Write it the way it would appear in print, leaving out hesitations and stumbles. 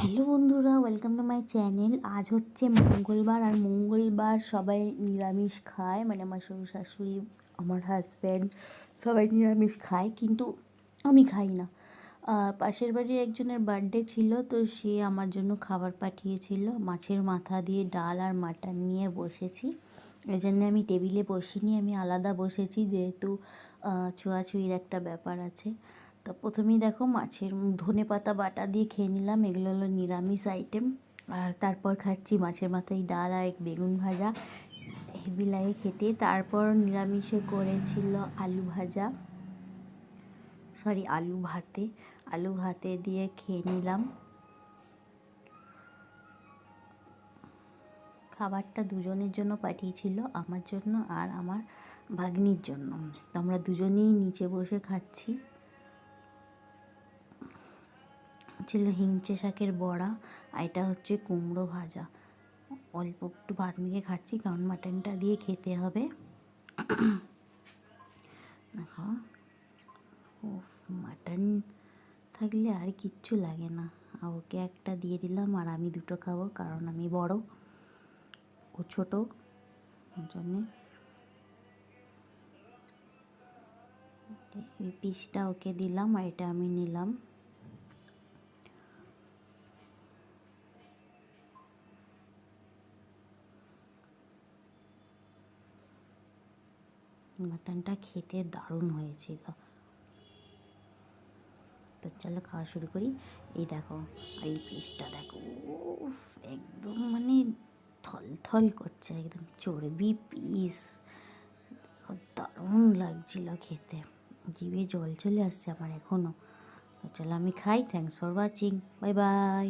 Hello বন্ধুরা, welcome to my channel. আজ হচ্ছে মঙ্গলবার, আর মঙ্গলবার সবাই নিরামিষ খায়, মানে আমার শ্বশুর শাশুড়ি, আমার হাজব্যান্ড সবাই নিরামিষ খায়, কিন্তু আমি খাই না। পাশের বাড়ির একজনের বার্থডে ছিল, তো সে আমার জন্য খাবার পাঠিয়েছিল। মাছের মাথা দিয়ে ডাল আর মাটন নিয়ে বসেছি। এই জন্যে আমি টেবিলে বসিনি, আমি আলাদা বসেছি, যেহেতু ছোঁয়াছুঁয়ির একটা ব্যাপার আছে। তো প্রথমেই দেখো মাছের ধনেপাতা বাটা দিয়ে খেয়ে নিলাম, এগুলো হলো নিরামিষ আইটেম। আর তারপর খাচ্ছি মাছের মাথায় ডাল আর বেগুন ভাজা, হেভি লাগে খেতে। তারপর নিরামিষে করেছিল আলু ভাজা, আলু ভাতে দিয়ে খেয়ে নিলাম। খাবারটা দুজনের জন্য পাঠিয়েছিল, আমার জন্য আর আমার ভাগ্নির জন্য। তো আমরা দুজনেই নিচে বসে খাচ্ছি। ছিল হিংচে শাকের বড়া, আর এটা হচ্ছে কুমড়ো ভাজা। অল্প একটু ভাত মেখে খাচ্ছি, কারণ মাটনটা দিয়ে খেতে হবে। দেখো, মাটন থাকলে আর কিচ্ছু লাগে না। আর ওকে একটা দিয়ে দিলাম, আর আমি দুটো খাবো, কারণ আমি বড়, ও ছোটো, ওর জন্যে এই পিসটা ওকে দিলাম, আর এটা আমি নিলাম। মাটনটা খেতে দারুণ হয়েছিল। তো চলো খাওয়া শুরু করি। এই দেখো, আর এই পিসটা দেখো, উফ, একদম মানে থল করছে, একদম চর্বি পিস, দারুণ লাগছিল খেতে, জিভে জল চলে আসছে আমার এখনও। তো চলো আমি খাই। Thanks for watching, bye bye.